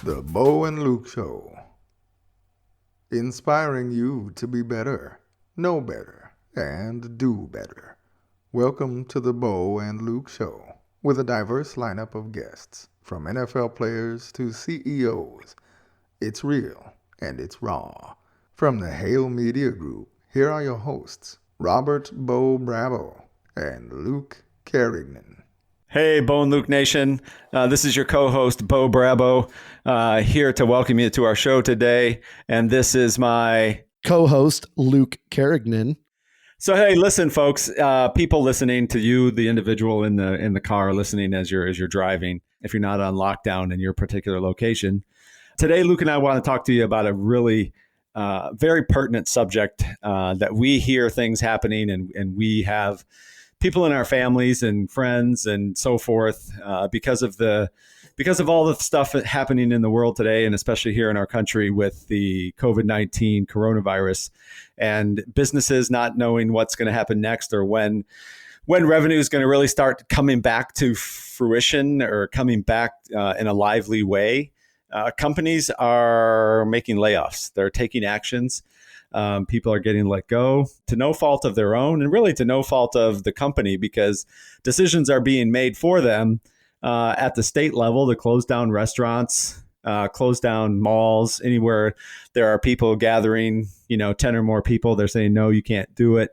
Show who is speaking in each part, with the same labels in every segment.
Speaker 1: The Bo and Luke Show. Inspiring you to be better, know better, and do better. Welcome to the Bo and Luke Show, with a diverse lineup of guests, from NFL players to CEOs. It's real and it's raw. From the Hale Media Group, here are your hosts, Robert Bo Bravo and Luke Carignan.
Speaker 2: Hey, Bo and Luke Nation. This is your co-host, Bo Bravo, here to welcome you to our show today. And this is my
Speaker 3: co-host, Luke Carignan.
Speaker 2: So, hey, listen, folks, people listening to you, the individual in the car listening as you're driving, if you're not on lockdown in your particular location. Today, Luke and I want to talk to you about a really very pertinent subject that we hear things happening and we have people in our families and friends and so forth because of all the stuff happening in the world today, and especially here in our country with the COVID-19 coronavirus, and businesses not knowing what's going to happen next or when revenue is going to really start coming back to fruition or coming back in a lively way. Companies are making layoffs. They're taking actions. People are getting let go to no fault of their own, and really to no fault of the company, because decisions are being made for them at the state level to close down restaurants, close down malls, anywhere there are people gathering, 10 or more people. They're saying, no, you can't do it.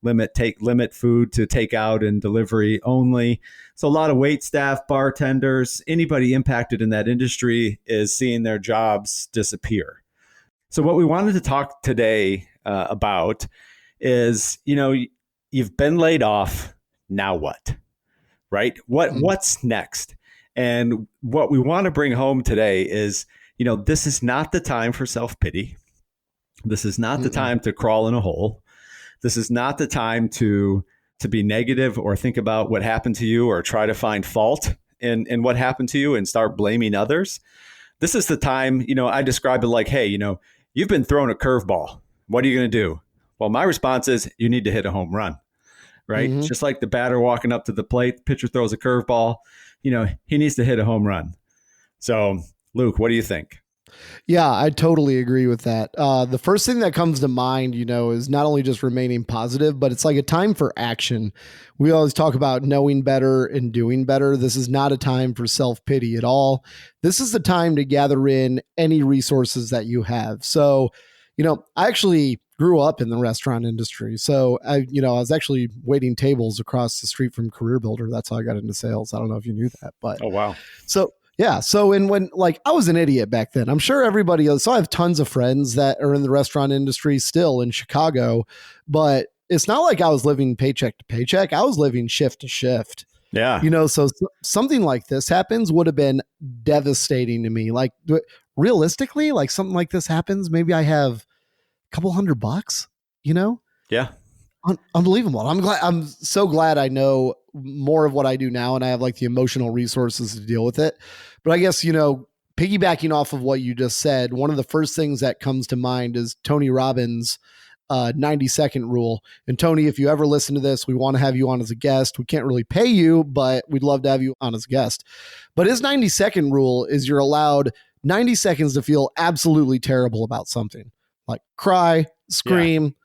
Speaker 2: Limit food to takeout and delivery only. So a lot of wait staff, bartenders, anybody impacted in that industry is seeing their jobs disappear. So what we wanted to talk today about is, you've been laid off. Now what? Right? What's next? And what we want to bring home today is, this is not the time for self-pity. This is not the time to crawl in a hole. This is not the time to be negative or think about what happened to you or try to find fault in what happened to you and start blaming others. This is the time, I describe it like, hey, you've been thrown a curveball. What are you going to do? Well, my response is you need to hit a home run, right? Mm-hmm. Just like the batter walking up to the plate, pitcher throws a curveball, he needs to hit a home run. So, Luke, what do you think?
Speaker 3: Yeah, I totally agree with that. The first thing that comes to mind, is not only just remaining positive, but it's like a time for action. We always talk about knowing better and doing better. This is not a time for self-pity at all. This is the time to gather in any resources that you have. So, I actually grew up in the restaurant industry. So I was actually waiting tables across the street from Career Builder. That's how I got into sales. I don't know if you knew that, but
Speaker 2: oh, wow.
Speaker 3: Yeah. So when I was an idiot back then, I'm sure everybody else. So I have tons of friends that are in the restaurant industry still in Chicago, but it's not like I was living paycheck to paycheck. I was living shift to shift.
Speaker 2: Yeah.
Speaker 3: So something like this happens would have been devastating to me. Like realistically, like something like this happens, maybe I have a couple $100,
Speaker 2: Yeah.
Speaker 3: Unbelievable. I'm so glad I know more of what I do now, and I have like the emotional resources to deal with it. But I guess, piggybacking off of what you just said, one of the first things that comes to mind is Tony Robbins' 90-second rule. And Tony, if you ever listen to this, we want to have you on as a guest. We can't really pay you, but we'd love to have you on as a guest. But his 90-second rule is you're allowed 90 seconds to feel absolutely terrible about something, like cry, scream,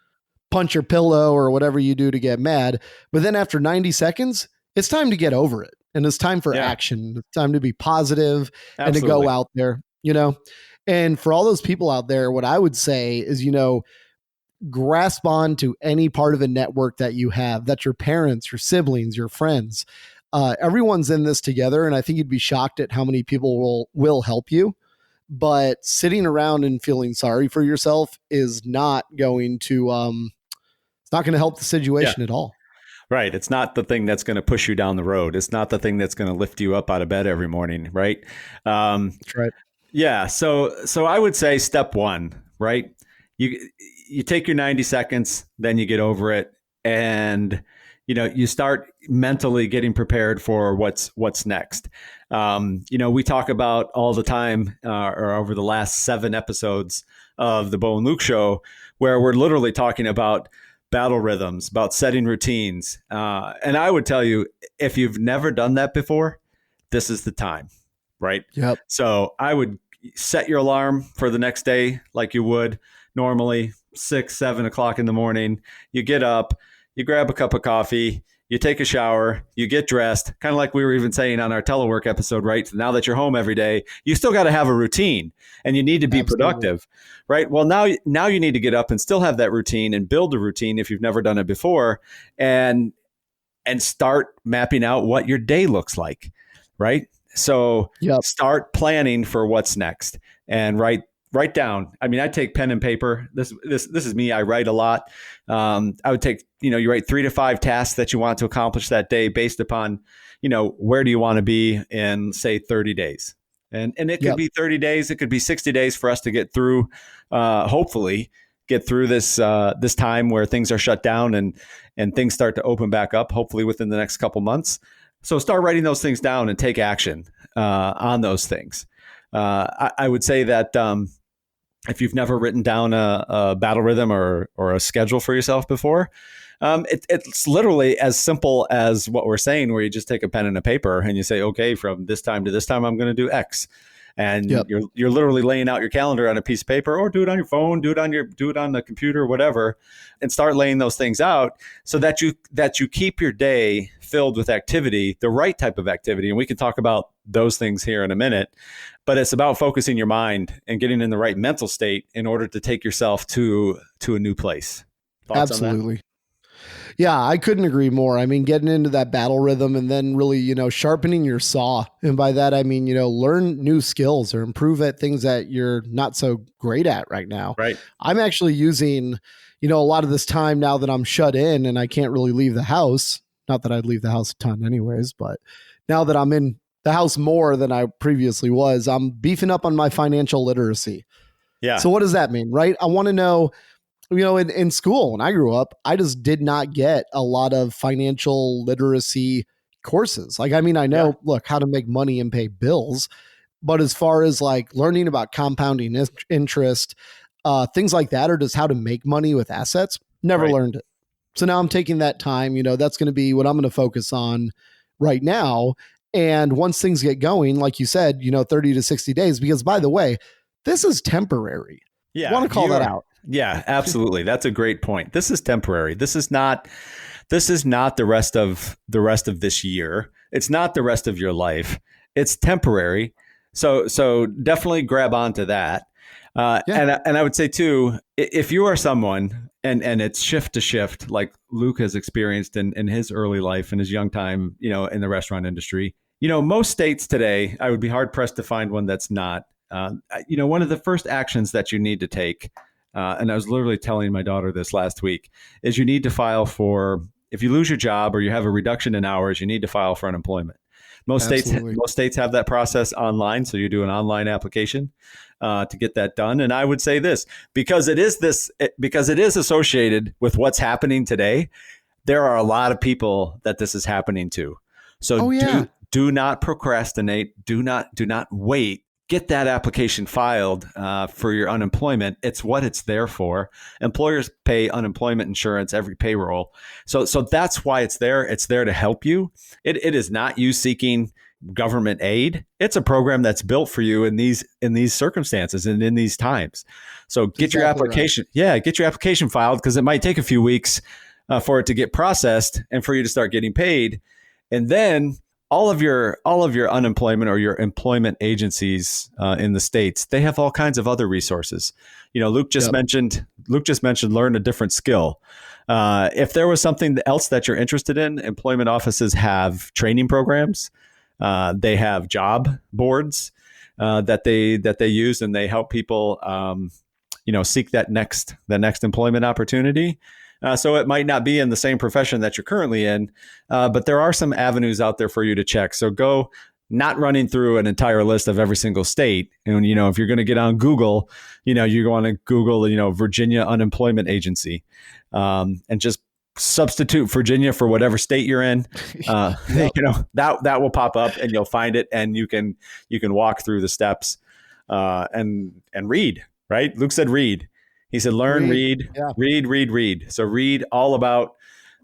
Speaker 3: punch your pillow, or whatever you do to get mad. But then after 90 seconds, it's time to get over it. And it's time for action. It's time to be positive and to go out there, And for all those people out there, what I would say is, grasp on to any part of a network that you have, that's your parents, your siblings, your friends. Everyone's in this together. And I think you'd be shocked at how many people will help you. But sitting around and feeling sorry for yourself is not going to, it's not going to help the situation at all.
Speaker 2: Right. It's not the thing that's going to push you down the road. It's not the thing that's going to lift you up out of bed every morning. Right.
Speaker 3: That's right.
Speaker 2: Yeah. So I would say step one, right? You take your 90 seconds, then you get over it. And, you start mentally getting prepared for what's next. We talk about all the time, or over the last 7 episodes of the Bo and Luke Show, where we're literally talking about battle rhythms, about setting routines. And I would tell you, if you've never done that before, this is the time, right?
Speaker 3: Yep.
Speaker 2: So I would set your alarm for the next day like you would normally, 6, 7 o'clock in the morning. You get up, you grab a cup of coffee, you take a shower, you get dressed, kind of like we were even saying on our telework episode, right? Now that you're home every day, you still got to have a routine and you need to be productive, right? Well, now you need to get up and still have that routine and build a routine if you've never done it before, and start mapping out what your day looks like, right? So start planning for what's next and write down. I mean, I take pen and paper. This is me. I write a lot. I would take, you write 3 to 5 tasks that you want to accomplish that day based upon, where do you want to be in, say, 30 days. And it could be 30 days. It could be 60 days for us to get through, hopefully get through this time where things are shut down and things start to open back up, hopefully within the next couple months. So start writing those things down and take action on those things. I would say that if you've never written down a battle rhythm or a schedule for yourself before, it's literally as simple as what we're saying, where you just take a pen and a paper and you say, okay, from this time to this time, I'm going to do X. And you're literally laying out your calendar on a piece of paper, or do it on your phone, do it on the computer, whatever, and start laying those things out so that you keep your day filled with activity, the right type of activity. And we can talk about those things here in a minute, but it's about focusing your mind and getting in the right mental state in order to take yourself to a new place. Thoughts
Speaker 3: Absolutely.
Speaker 2: on that?
Speaker 3: Yeah, I couldn't agree more. I mean, getting into that battle rhythm and then really, sharpening your saw. And by that, I mean, learn new skills or improve at things that you're not so great at right now.
Speaker 2: Right.
Speaker 3: I'm actually using, a lot of this time now that I'm shut in and I can't really leave the house. Not that I'd leave the house a ton anyways, but now that I'm in the house more than I previously was, I'm beefing up on my financial literacy.
Speaker 2: Yeah.
Speaker 3: So what does that mean, right? I want to know, in school, when I grew up, I just did not get a lot of financial literacy courses. Like, I mean, I know, look, how to make money and pay bills, but as far as like learning about compounding interest, things like that, or just how to make money with assets, never learned it. So now I'm taking that time, that's going to be what I'm going to focus on right now. And once things get going, like you said, 30 to 60 days, because by the way, this is temporary.
Speaker 2: Yeah.
Speaker 3: I want to call that out.
Speaker 2: Yeah, absolutely. That's a great point. This is temporary. This is not the rest of this year. It's not the rest of your life. It's temporary. So definitely grab onto that. And I would say too, if you are someone and it's shift to shift, like Luke has experienced in his early life, in his young time, in the restaurant industry, most states today, I would be hard pressed to find one that's not. One of the first actions that you need to take, and I was literally telling my daughter this last week, is you need to file for, if you lose your job or you have a reduction in hours, you need to file for unemployment. Most states have that process online, so you do an online application to get that done. And I would say this, because it is associated with what's happening today, there are a lot of people that this is happening to. So do not procrastinate. Do not wait. Get that application filed for your unemployment. It's what it's there for. Employers pay unemployment insurance every payroll. So that's why it's there. It's there to help you. It is not you seeking government aid. It's a program that's built for you in these circumstances and in these times. So get your application. Right. Yeah, get your application filed, because it might take a few weeks for it to get processed and for you to start getting paid. And then all of your unemployment or your employment agencies in the states, they have all kinds of other resources. Luke just mentioned learn a different skill. If there was something else that you're interested in, employment offices have training programs. They have job boards that they use, and they help people seek that next employment opportunity. So it might not be in the same profession that you're currently in, but there are some avenues out there for you to check. So go, not running through an entire list of every single state. And, if you're going to get on Google, you want to Google, Virginia Unemployment Agency, and just substitute Virginia for whatever state you're in. That will pop up and you'll find it, and you can walk through the steps and read, right? Luke said read. He said, learn, read. So read all about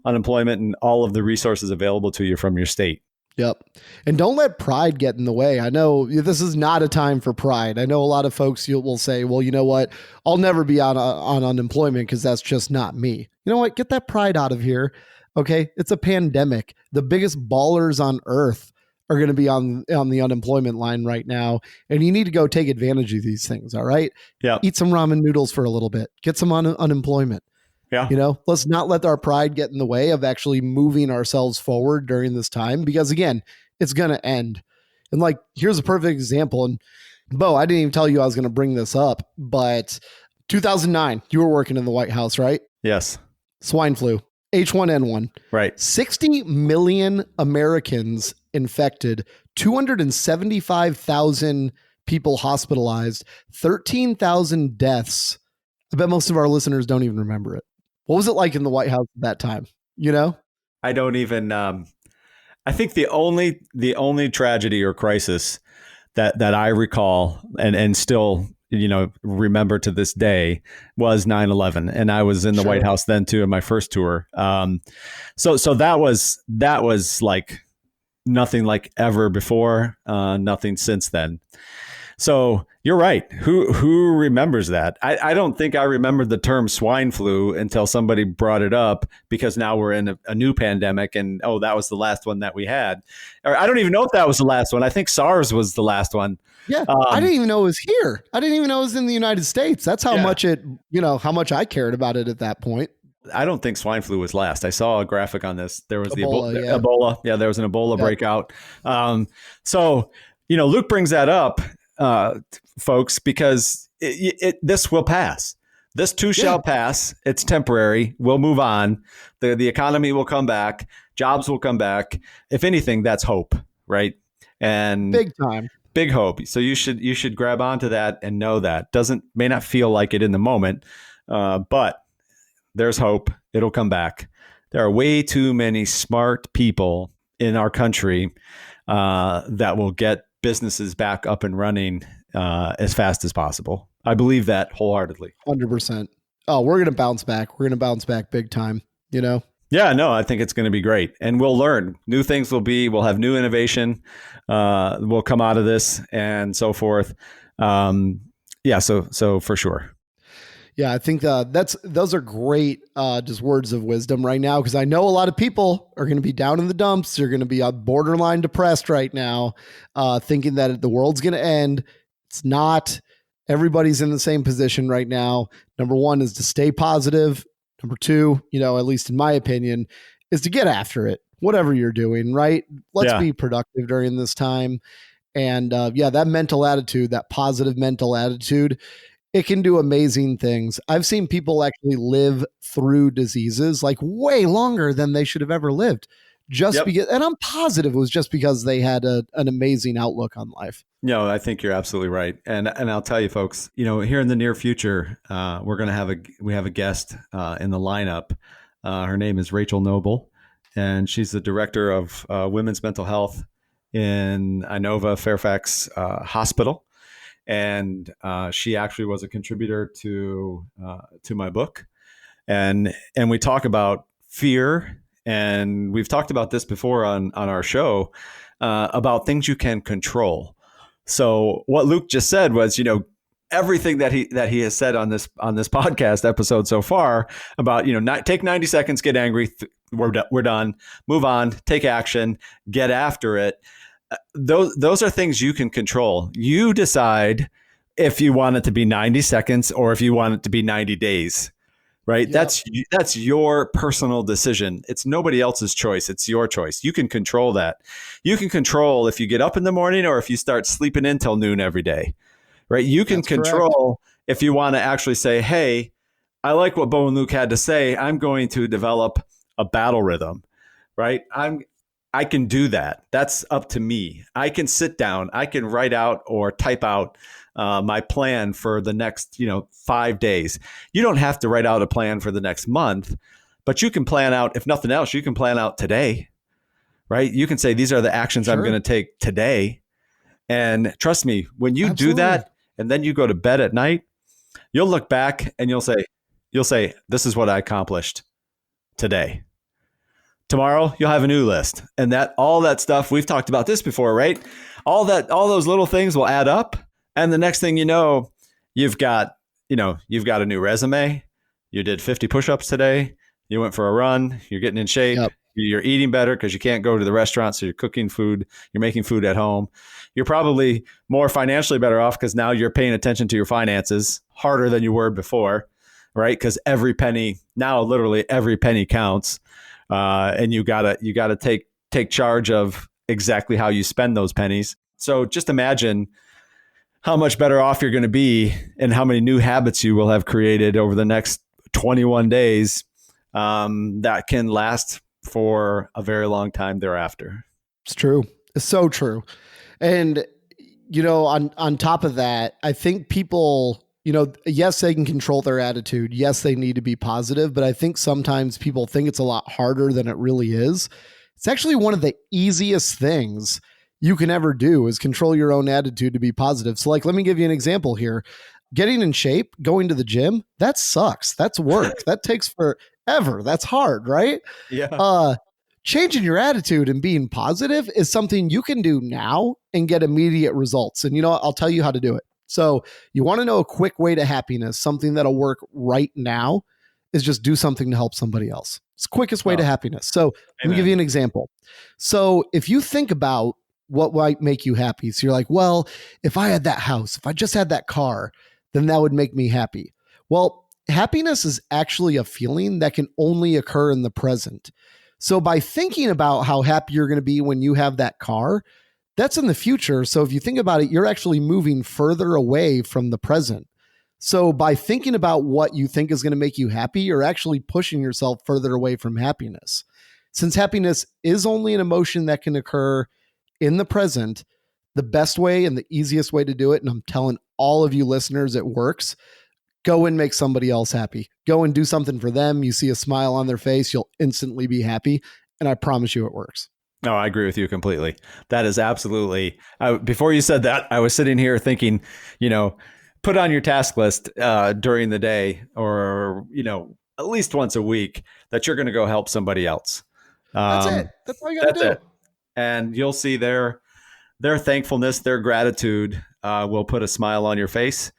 Speaker 2: unemployment and all of the resources available to you from your state.
Speaker 3: Yep. And don't let pride get in the way. I know this is not a time for pride. I know a lot of folks will say, well, you know what? I'll never be on unemployment because that's just not me. You know what? Get that pride out of here. Okay. It's a pandemic. The biggest ballers on earth are going to be on the unemployment line right now. And you need to go take advantage of these things. All right.
Speaker 2: Yeah.
Speaker 3: Eat some ramen noodles for a little bit. Get some unemployment.
Speaker 2: Yeah.
Speaker 3: You know, let's not let our pride get in the way of actually moving ourselves forward during this time, because again, it's going to end. And like, here's a perfect example. And Bo, I didn't even tell you I was going to bring this up, but 2009, you were working in the White House, right?
Speaker 2: Yes.
Speaker 3: Swine flu, H1N1.
Speaker 2: Right.
Speaker 3: 60 million Americans infected, 275,000 people hospitalized, 13,000 deaths. I bet most of our listeners don't even remember it. What was it like in the White House at that time? You know,
Speaker 2: I don't even. I think the only tragedy or crisis that I recall and still remember to this day was 9/11, and I was in the White House then too in my first tour. So that was like nothing like ever before, nothing since then. So you're right. Who remembers that? I don't think I remembered the term swine flu until somebody brought it up, because now we're in a new pandemic, and that was the last one that we had. Or I don't even know if that was the last one. I think SARS was the last one.
Speaker 3: Yeah, I didn't even know it was here. I didn't even know it was in the United States. That's how much how much I cared about it at that point.
Speaker 2: I don't think swine flu was last. I saw a graphic on this. There was
Speaker 3: Ebola,
Speaker 2: the Ebola. Yeah, there was an Ebola breakout. So Luke brings that up, folks, because this will pass. This too shall pass. It's temporary. We'll move on. The economy will come back. Jobs will come back. If anything, that's hope, right? And
Speaker 3: big time.
Speaker 2: Big hope. So you should grab onto that and know that. May not feel like it in the moment, but there's hope. It'll come back. There are way too many smart people in our country that will get businesses back up and running as fast as possible. I believe that wholeheartedly.
Speaker 3: 100%. Oh, we're going to bounce back. We're going to bounce back big time,
Speaker 2: Yeah, no, I think it's going to be great. And we'll learn. New things we'll have new innovation. Will come out of this and so forth. So for sure.
Speaker 3: Yeah, I think those are great just words of wisdom right now, because I know a lot of people are going to be down in the dumps. They're going to be borderline depressed right now, thinking that the world's going to end. It's not. Everybody's in the same position right now. Number one is to stay positive. Number two, at least in my opinion, is to get after it, whatever you're doing, right? Let's be productive during this time. And that mental attitude, that positive mental attitude, it can do amazing things. I've seen people actually live through diseases like way longer than they should have ever lived, because, and I'm positive it was just because they had an amazing outlook on life.
Speaker 2: No, I think you're absolutely right. And I'll tell you folks, here in the near future, we're going to have a guest in the lineup. Her name is Rachel Noble, and she's the director of women's mental health in Inova Fairfax Hospital. And she actually was a contributor to my book. And we talk about fear, and we've talked about this before on our show, about things you can control. So what Luke just said was, everything that he has said on this podcast episode so far about, not take 90 seconds, get angry, we're done, move on, take action, get after it. Those are things you can control. You decide if you want it to be 90 seconds or if you want it to be 90 days, right? Yep. That's your personal decision. It's nobody else's choice. It's your choice. You can control that. You can control if you get up in the morning or if you start sleeping in till noon every day, right? You can control if you want to actually say, hey, I like what Bo and Luke had to say. I'm going to develop a battle rhythm, right? I can do that. That's up to me. I can sit down. I can write out or type out my plan for the next, 5 days. You don't have to write out a plan for the next month, but you can plan out, if nothing else, you can plan out today, right? You can say, these are the actions I'm going to take today. And trust me, when you do that and then you go to bed at night, you'll look back and you'll say, this is what I accomplished today. Tomorrow you'll have a new list, and that all that stuff, we've talked about this before, right? All those little things will add up, and the next thing you know, you've got a new resume. You did 50 push-ups today. You went for a run. You're getting in shape.
Speaker 3: Yep.
Speaker 2: You're eating better because you can't go to the restaurant, so you're cooking food. You're making food at home. You're probably more financially better off because now you're paying attention to your finances harder than you were before, right? Because literally every penny counts, and you gotta take charge of exactly how you spend those pennies. So just imagine how much better off you're going to be and how many new habits you will have created over the next 21 days that can last for a very long time thereafter.
Speaker 3: It's true. It's so true. And, on top of that, I think people, yes, they can control their attitude. Yes, they need to be positive, but I think sometimes people think it's a lot harder than it really is. It's actually one of the easiest things you can ever do is control your own attitude to be positive. So let me give you an example here. Getting in shape, going to the gym, that sucks. That's work. That takes forever. That's hard, right?
Speaker 2: Yeah.
Speaker 3: Changing your attitude and being positive is something you can do now and get immediate results. And I'll tell you how to do it. So you want to know a quick way to happiness, something that'll work right now is just do something to help somebody else. It's the quickest way to happiness. So let me give you an example. So if you think about what might make you happy. So you're like, well, if I had that house, if I just had that car, then that would make me happy. Well, happiness is actually a feeling that can only occur in the present. So by thinking about how happy you're going to be when you have that car, that's in the future. So if you think about it, you're actually moving further away from the present. So by thinking about what you think is going to make you happy, you're actually pushing yourself further away from happiness. Since happiness is only an emotion that can occur in the present, the best way and the easiest way to do it, and I'm telling all of you listeners, it works. Go and make somebody else happy. Go and do something for them. You see a smile on their face, you'll instantly be happy. And I promise you it works.
Speaker 2: No, I agree with you completely. That is absolutely, before you said that, I was sitting here thinking, put on your task list during the day or, at least once a week that you're going to go help somebody else.
Speaker 3: That's it. That's all you got to do.
Speaker 2: It. And you'll see their thankfulness, their gratitude will put a smile on your face.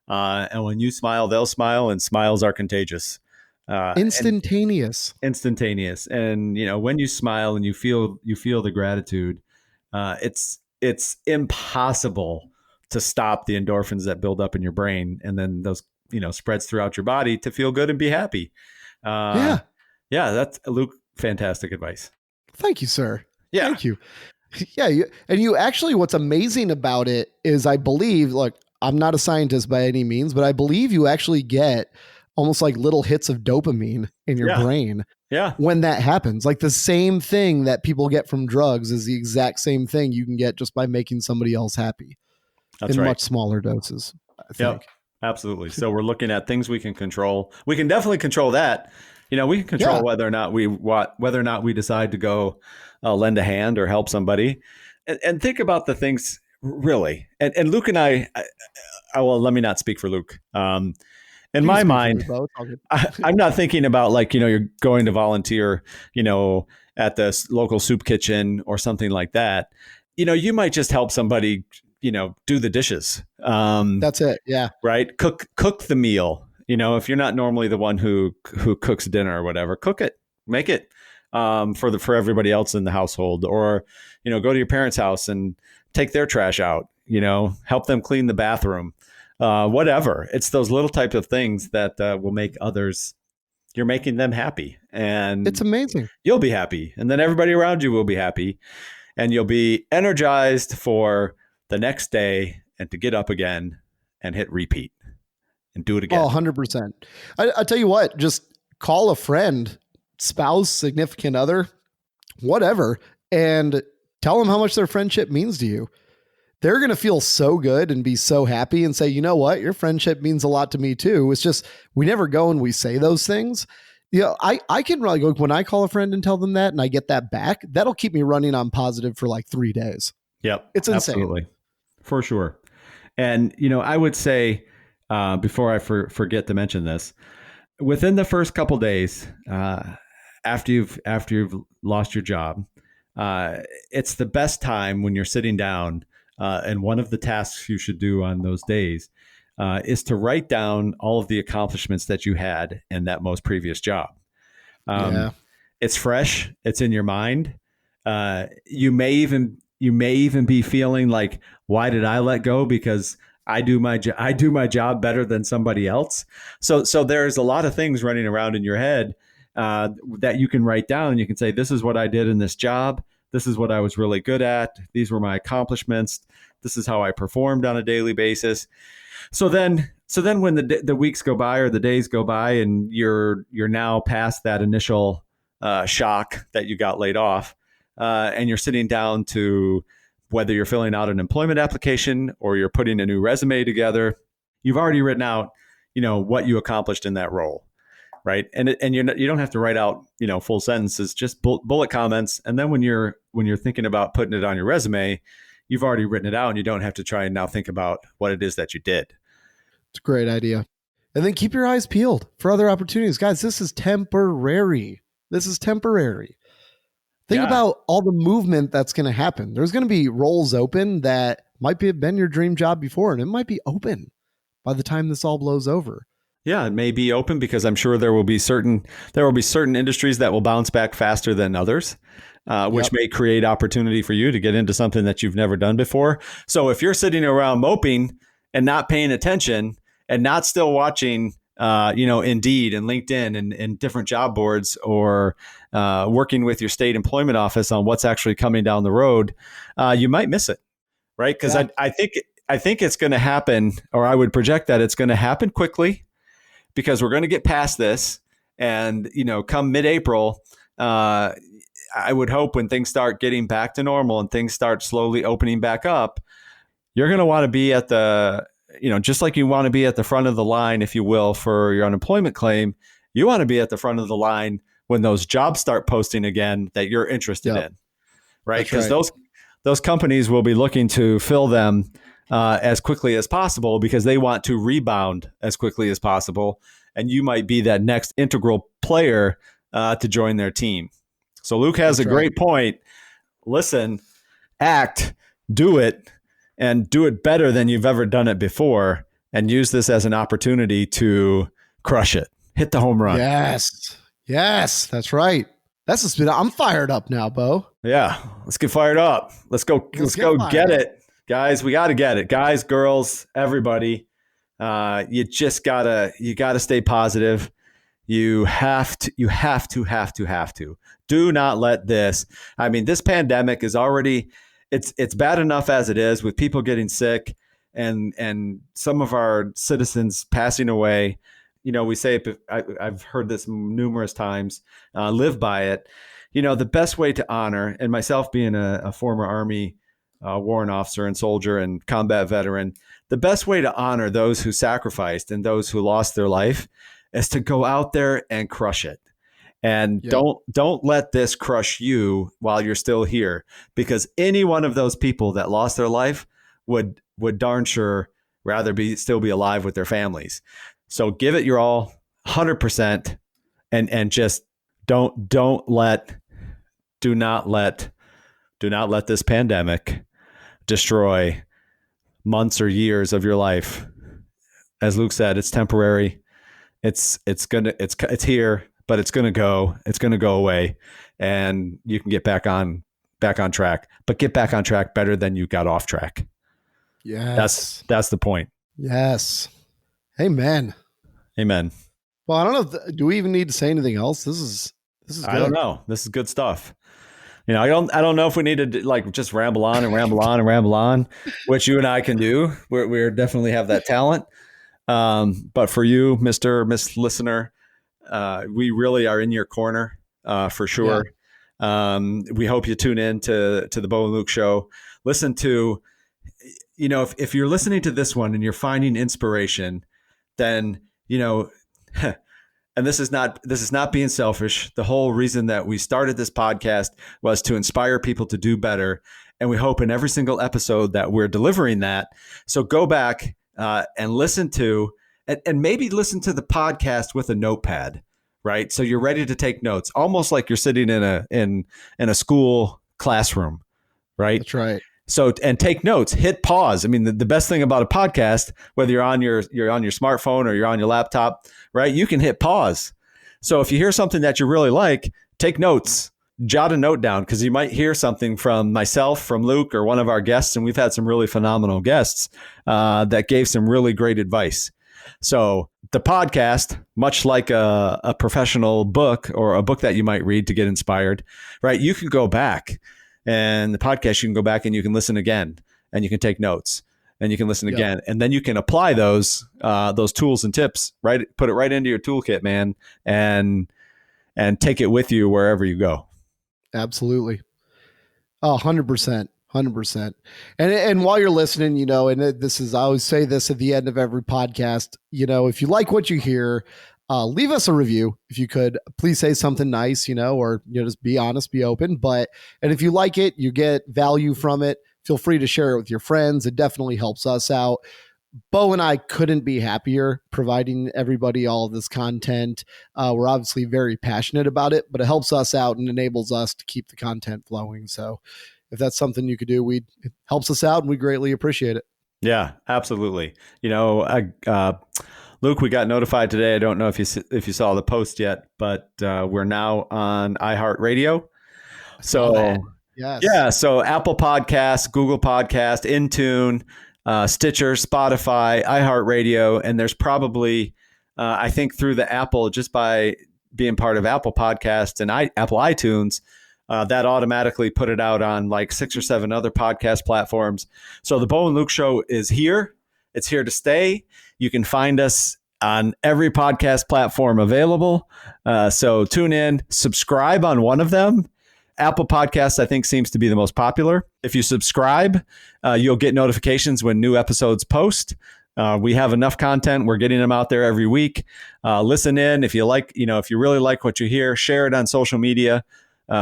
Speaker 2: And when you smile, they'll smile, and smiles are contagious.
Speaker 3: Instantaneous.
Speaker 2: Instantaneous. And, when you smile and you feel the gratitude, it's impossible to stop the endorphins that build up in your brain. And then those, spreads throughout your body to feel good and be happy. Yeah, that's Luke. Fantastic advice.
Speaker 3: Thank you, sir.
Speaker 2: Yeah.
Speaker 3: Thank you. Yeah. You actually, what's amazing about it is I believe, look, I'm not a scientist by any means, but I believe you actually get almost like little hits of dopamine in your brain when that happens. Like the same thing that people get from drugs is the exact same thing you can get just by making somebody else happy.
Speaker 2: That's
Speaker 3: in
Speaker 2: right.
Speaker 3: much smaller doses, I think.
Speaker 2: Yep, absolutely. So we're looking at things we can control. We can definitely control that. We can control whether or not we decide to go lend a hand or help somebody, and think about the things really. And Luke and I well, let me not speak for Luke. In my mind, I'm not thinking about you're going to volunteer, at the local soup kitchen or something like that. You might just help somebody, do the dishes.
Speaker 3: That's it. Yeah.
Speaker 2: Right. Cook the meal. If you're not normally the one who cooks dinner or whatever, cook it, make it for everybody else in the household, or, go to your parents' house and take their trash out, help them clean the bathroom, whatever. It's those little types of things that will make others, you're making them happy, and
Speaker 3: it's amazing.
Speaker 2: You'll be happy. And then everybody around you will be happy, and you'll be energized for the next day and to get up again and hit repeat. And do it again.
Speaker 3: Oh, 100%. I tell you what, just call a friend, spouse, significant other, whatever, and tell them how much their friendship means to you. They're going to feel so good and be so happy and say, you know what, your friendship means a lot to me too. It's just, we never go and we say those things. I can really go when I call a friend and tell them that and I get that back, that'll keep me running on positive for like 3 days.
Speaker 2: Yep.
Speaker 3: It's insane.
Speaker 2: Absolutely. For sure. And, I would say, before I forget to mention this, within the first couple days, after you've lost your job, it's the best time when you're sitting down. And one of the tasks you should do on those days is to write down all of the accomplishments that you had in that most previous job. It's fresh. It's in your mind. You may even be feeling like, why did I let go? Because I do my job better than somebody else. So there's a lot of things running around in your head that you can write down, and you can say, this is what I did in this job. This is what I was really good at. These were my accomplishments. This is how I performed on a daily basis. So then when the weeks go by or the days go by, and you're now past that initial shock that you got laid off, and you're sitting down to whether you're filling out an employment application or you're putting a new resume together, you've already written out, what you accomplished in that role, right? And you don't have to write out, full sentences, just bullet comments. And then when you're thinking about putting it on your resume, you've already written it out, and you don't have to try and now think about what it is that you did.
Speaker 3: It's a great idea. And then keep your eyes peeled for other opportunities. Guys, this is temporary. Think about all the movement that's going to happen. There's going to be roles open that might have been your dream job before, and it might be open by the time this all blows over.
Speaker 2: Yeah, it may be open because I'm sure there will be certain industries that will bounce back faster than others, which may create opportunity for you to get into something that you've never done before. So if you're sitting around moping and not paying attention and not still watching, Indeed and LinkedIn and different job boards, or working with your state employment office on what's actually coming down the road, you might miss it, right? Because I think it's going to happen, or I would project that it's going to happen quickly, because we're going to get past this, and come mid-April, I would hope when things start getting back to normal and things start slowly opening back up, you're going to want to be at the just like you want to be at the front of the line, if you will, for your unemployment claim, you want to be at the front of the line when those jobs start posting again that you're interested in, right? Because those companies will be looking to fill them as quickly as possible, because they want to rebound as quickly as possible. And you might be that next integral player to join their team. So Luke has a great point. Listen, act, do it, and do it better than you've ever done it before, and use this as an opportunity to crush it. Hit the home run.
Speaker 3: Yes, that's right. That's the spin. I'm fired up now, Bo.
Speaker 2: Yeah, let's get fired up. Let's go get it. Guys, we got to get it. Guys, girls, everybody. You gotta stay positive. You have to. Do not let this. I mean, this pandemic is already, it's bad enough as it is, with people getting sick and some of our citizens passing away. We say, I've heard this numerous times, live by it. The best way to honor, and myself being a former Army warrant officer and soldier and combat veteran, the best way to honor those who sacrificed and those who lost their life is to go out there and crush it. And don't let this crush you while you're still here, because any one of those people that lost their life would darn sure rather still be alive with their families. So give it your all, 100%, and just do not let this pandemic destroy months or years of your life. As Luke said, it's temporary. It's here, but it's going to go away, and you can get back on track, but get back on track better than you got off track.
Speaker 3: Yes.
Speaker 2: That's the point.
Speaker 3: Yes. Amen. Well, I don't know. Do we even need to say anything else? This is good.
Speaker 2: I don't know. This is good stuff. I don't know if we need to just ramble on, which you and I can do. We definitely have that talent. But for you, Miss Listener, we really are in your corner, for sure. Yeah. We hope you tune in to the Bo and Luke show. Listen to, if you're listening to this one and you're finding inspiration, then, and this is not being selfish. The whole reason that we started this podcast was to inspire people to do better. And we hope in every single episode that we're delivering that. So go back and listen to, and maybe listen to the podcast with a notepad, right? So you're ready to take notes, almost like you're sitting in a school classroom, right?
Speaker 3: That's right.
Speaker 2: So, and take notes, hit pause. I mean, the best thing about a podcast, whether you're on your smartphone or you're on your laptop, right? You can hit pause. So if you hear something that you really like, take notes, jot a note down, because you might hear something from myself, from Luke, or one of our guests. And we've had some really phenomenal guests that gave some really great advice. So the podcast, much like a professional book or a book that you might read to get inspired, right? You can go back. And the podcast, you can go back and you can listen again, and you can take notes, and you can listen again, and then you can apply those tools and tips, right? Put it right into your toolkit, man, and take it with you wherever you go.
Speaker 3: Absolutely. 100%. 100%. And while you're listening, you know, and this is, I always say this at the end of every podcast, you know, if you like what you hear, leave us a review. If you could, please say something nice, you know, or, you know, just be honest, be open. And if you like it, you get value from it, feel free to share it with your friends. It definitely helps us out. Bo and I couldn't be happier providing everybody all of this content. We're obviously very passionate about it, but it helps us out and enables us to keep the content flowing. So if that's something you could do, it helps us out, and we greatly appreciate it.
Speaker 2: Yeah, absolutely. You know, Luke, we got notified today. I don't know if you saw the post yet, but we're now on iHeartRadio. So
Speaker 3: yes.
Speaker 2: Yeah, so Apple Podcasts, Google Podcast, Intune, Stitcher, Spotify, iHeartRadio, and there's probably, I think through the Apple, just by being part of Apple Podcasts and Apple iTunes, that automatically put it out on like 6 or 7 other podcast platforms. So the Bo and Luke Show is here. It's here to stay. You can find us on every podcast platform available. So tune in, subscribe on one of them. Apple Podcasts, I think, seems to be the most popular. If you subscribe, you'll get notifications when new episodes post. We have enough content. We're getting them out there every week. Listen in. If you like, you know, if you really like what you hear, share it on social media.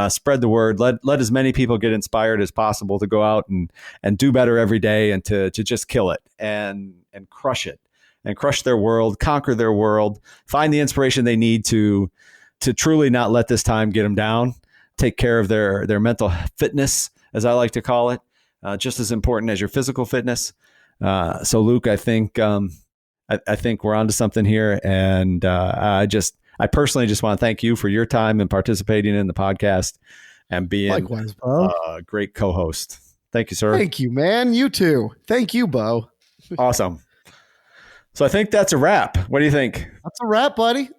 Speaker 2: Spread the word. Let as many people get inspired as possible to go out and do better every day, and to just kill it and crush it, and crush their world, conquer their world, find the inspiration they need to truly not let this time get them down. Take care of their mental fitness, as I like to call it, just as important as your physical fitness. So Luke, I think we're onto something here, and I personally just want to thank you for your time and participating in the podcast and being
Speaker 3: Likewise, Bo.
Speaker 2: A great co-host. Thank you, sir.
Speaker 3: Thank you, man. You too. Thank you, Bo.
Speaker 2: Awesome. So I think that's a wrap. What do you think?
Speaker 3: That's a wrap, buddy.